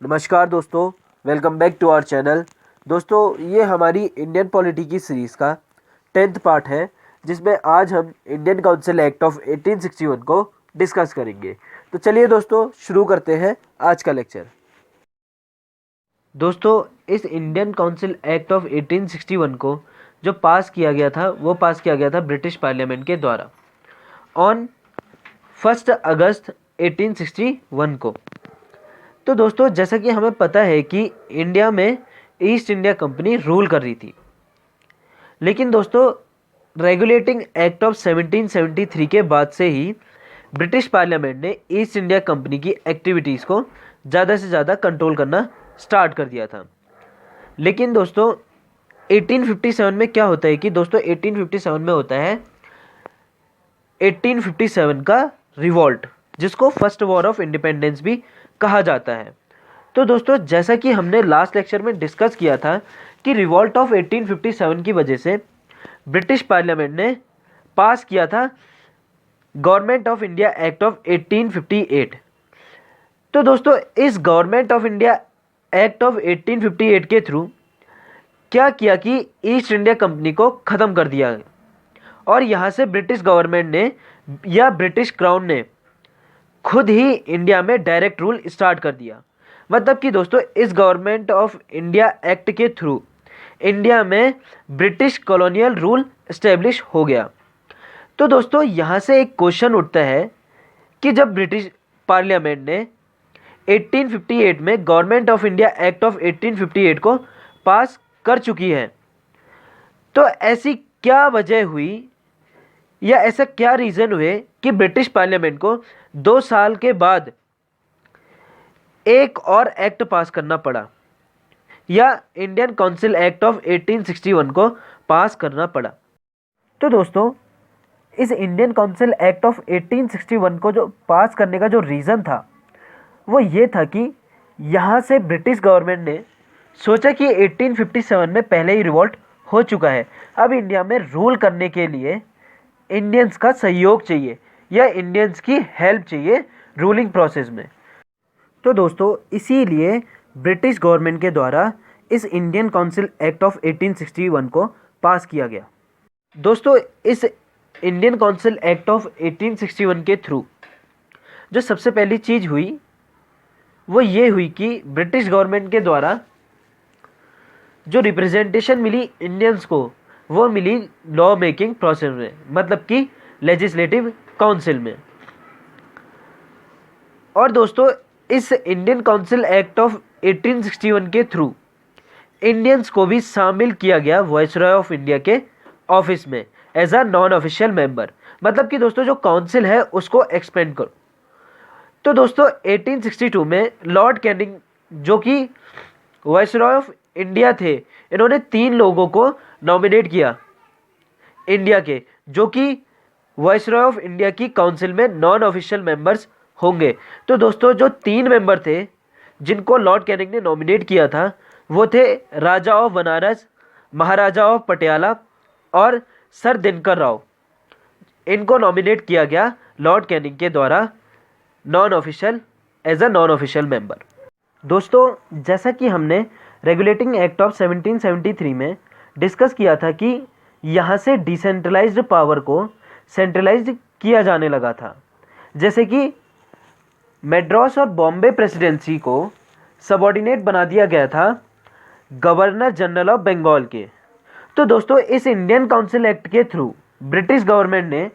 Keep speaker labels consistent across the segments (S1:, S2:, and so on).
S1: नमस्कार दोस्तों, welcome back to our channel. दोस्तों, ये हमारी इंडियन पॉलिटी की सीरीज़ का 10th पार्ट है, जिसमें आज हम इंडियन काउंसिल एक्ट ऑफ 1861 को डिस्कस करेंगे। तो चलिए दोस्तों, शुरू करते हैं आज का लेक्चर। दोस्तों, इस इंडियन काउंसिल एक्ट ऑफ 1861 को जो पास किया गया था, वो पास किया गया था ब्रिटिश पार्लियामेंट के द्वारा ऑन 1 अगस्त 1861 को। तो दोस्तों, जैसा कि हमें पता है कि इंडिया में ईस्ट इंडिया कंपनी रूल कर रही थी, लेकिन दोस्तों रेगुलेटिंग एक्ट ऑफ 1773 के बाद से ही ब्रिटिश पार्लियामेंट ने ईस्ट इंडिया कंपनी की एक्टिविटीज़ को ज़्यादा से ज़्यादा कंट्रोल करना स्टार्ट कर दिया था। लेकिन दोस्तों 1857 में क्या होता है कि दोस्तों 1857 में होता है 1857 का रिवॉल्ट, जिसको फर्स्ट वॉर ऑफ इंडिपेंडेंस भी कहा जाता है। तो दोस्तों, जैसा कि हमने लास्ट लेक्चर में डिस्कस किया था कि रिवॉल्ट ऑफ 1857 की वजह से ब्रिटिश पार्लियामेंट ने पास किया था government of India act of 1858। तो दोस्तों, इस government of India act of 1858 के थ्रू क्या किया कि ईस्ट इंडिया कंपनी को ख़त्म कर दिया और यहाँ से ब्रिटिश गवर्नमेंट ने या ब्रिटिश क्राउन ने खुद ही इंडिया में डायरेक्ट रूल स्टार्ट कर दिया। मतलब कि दोस्तों, इस गवर्नमेंट ऑफ इंडिया एक्ट के थ्रू इंडिया में ब्रिटिश कॉलोनियल रूल इस्टेब्लिश हो गया। तो दोस्तों, यहाँ से एक क्वेश्चन उठता है कि जब ब्रिटिश पार्लियामेंट ने 1858 में government of India act of 1858 को पास कर चुकी है, तो ऐसी क्या वजह हुई या ऐसा क्या रीज़न हुए कि ब्रिटिश पार्लियामेंट को 2 साल के बाद एक और एक्ट पास करना पड़ा या इंडियन काउंसिल एक्ट ऑफ 1861 को पास करना पड़ा। तो दोस्तों, इस इंडियन काउंसिल एक्ट ऑफ 1861 को जो पास करने का जो रीज़न था, वो ये था कि यहाँ से ब्रिटिश गवर्नमेंट ने सोचा कि 1857 में पहले ही रिवॉल्ट हो चुका है, अब इंडिया में रूल करने के लिए इंडियंस का सहयोग चाहिए या इंडियंस की हेल्प चाहिए रूलिंग प्रोसेस में। तो दोस्तों, इसीलिए ब्रिटिश गवर्नमेंट के द्वारा इस इंडियन काउंसिल एक्ट ऑफ 1861 को पास किया गया। दोस्तों, इस इंडियन काउंसिल एक्ट ऑफ 1861 के थ्रू जो सबसे पहली चीज़ हुई वो ये हुई कि ब्रिटिश गवर्नमेंट के द्वारा जो रिप्रेजेंटेशन मिली इंडियंस को, वो मिली लॉ मेकिंग प्रोसेस में, मतलब कि लेजिस्लेटिव काउंसिल में। और दोस्तों, इस इंडियन काउंसिल एक्ट ऑफ 1861 के थ्रू इंडियंस को भी शामिल किया गया वाइसरॉय ऑफ इंडिया के ऑफिस में as a non official member. मतलब कि दोस्तों, जो काउंसिल है उसको एक्सपेंड करो। तो दोस्तों, 1862 में लॉर्ड कैनिंग, जो कि वाइसरॉय ऑफ इंडिया थे, इन्होंने 3 लोगों को नॉमिनेट किया इंडिया के, जो कि वाइसरॉय ऑफ इंडिया की काउंसिल में नॉन ऑफिशियल मेंबर्स होंगे। तो दोस्तों, जो 3 मेंबर थे जिनको लॉर्ड कैनिंग ने नॉमिनेट किया था, वो थे राजा ऑफ बनारस, महाराजा ऑफ पटियाला और सर दिनकर राव। इनको नॉमिनेट किया गया लॉर्ड कैनिंग के द्वारा non official as a non official member. दोस्तों, जैसा कि हमने रेगुलेटिंग एक्ट ऑफ 1773 में डिस्कस किया था कि यहाँ से डिसेंट्रलाइज्ड पावर को सेंट्रलाइज्ड किया जाने लगा था। जैसे कि मद्रास और बॉम्बे प्रेसिडेंसी को सबऑर्डिनेट बना दिया गया था गवर्नर जनरल ऑफ बंगाल के। तो दोस्तों, इस इंडियन काउंसिल एक्ट के थ्रू ब्रिटिश गवर्नमेंट ने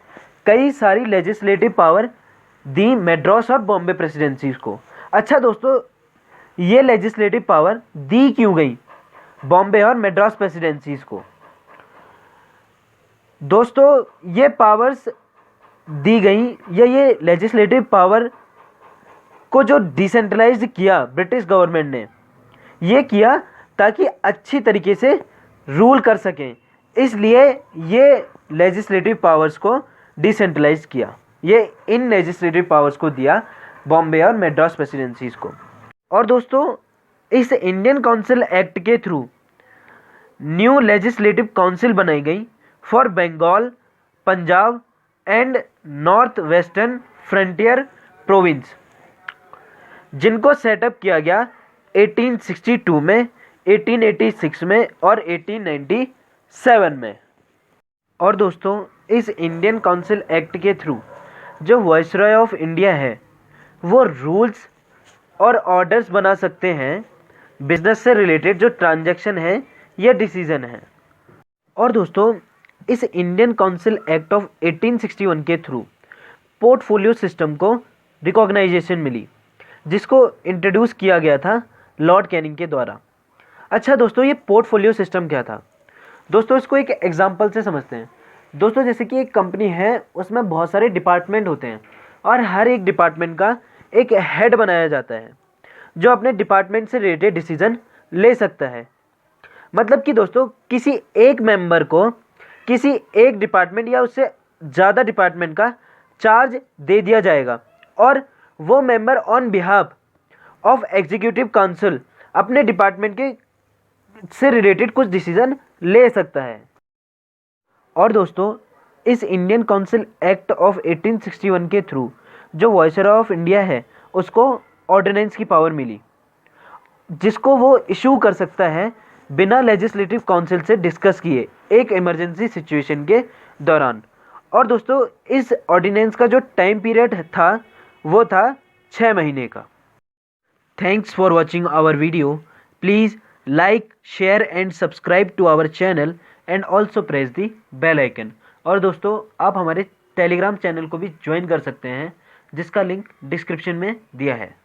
S1: कई सारी लेजिस्लेटिव पावर दी मद्रास और बॉम्बे प्रेसिडेंसीज को। अच्छा दोस्तों, ये लेजिस्लेटिव पावर दी क्यों गई बॉम्बे और मद्रास प्रेसिडेंसीज को? दोस्तों, ये पावर्स दी गई या ये लेजिस्लेटिव पावर को जो डिसेंट्रलाइज किया ब्रिटिश गवर्नमेंट ने, ये किया ताकि अच्छी तरीके से रूल कर सकें, इसलिए ये लेजिस्लेटिव पावर्स को डिसेंट्रलाइज किया। ये इन लेजिस्लेटिव पावर्स को दिया बॉम्बे और मद्रास प्रेसिडेंसीज को। और दोस्तों, इस इंडियन काउंसिल एक्ट के थ्रू न्यू लेजिस्लेटिव काउंसिल बनाई गई for Bengal, Punjab and north western frontier province, जिनको सेटअप किया गया 1862 में, 1886 में और 1897 में। और दोस्तों इस इंडियन काउंसिल एक्ट के थ्रू जो वायसरॉय ऑफ इंडिया है वो रूल्स और ऑर्डर्स बना सकते हैं बिजनेस से रिलेटेड जो ट्रांजैक्शन है या डिसीजन है। और दोस्तों इस इंडियन काउंसिल एक्ट ऑफ 1861 के थ्रू पोर्टफोलियो सिस्टम को रिकॉग्नाइजेशन मिली, जिसको इंट्रोड्यूस किया गया था लॉर्ड कैनिंग के द्वारा। अच्छा दोस्तों, ये पोर्टफोलियो सिस्टम क्या था? दोस्तों इसको एक एग्जांपल से समझते हैं। दोस्तों जैसे कि एक कंपनी है, उसमें बहुत सारे डिपार्टमेंट होते हैं और हर एक डिपार्टमेंट का एक हेड बनाया जाता है जो अपने डिपार्टमेंट से रिलेटेड डिसीजन ले सकता है। मतलब कि दोस्तों किसी एक मेंबर को किसी एक डिपार्टमेंट या उससे ज़्यादा डिपार्टमेंट का चार्ज दे दिया जाएगा और वो member on behalf of executive council अपने डिपार्टमेंट के से रिलेटेड कुछ डिसीजन ले सकता है। और दोस्तों इस इंडियन काउंसिल एक्ट ऑफ 1861 के थ्रू जो वायसरॉय ऑफ इंडिया है उसको ऑर्डिनेंस की पावर मिली, जिसको वो इशू कर सकता है बिना लेजिस्लेटिव काउंसिल से डिस्कस किए एक इमरजेंसी सिचुएशन के दौरान। और दोस्तों इस ऑर्डिनेंस का जो टाइम पीरियड था वो था 6 महीने का। Thanks for watching our video. Please like, share and subscribe to our channel and also press the bell icon. और दोस्तों आप हमारे टेलीग्राम चैनल को भी ज्वाइन कर सकते हैं, जिसका लिंक डिस्क्रिप्शन में दिया है।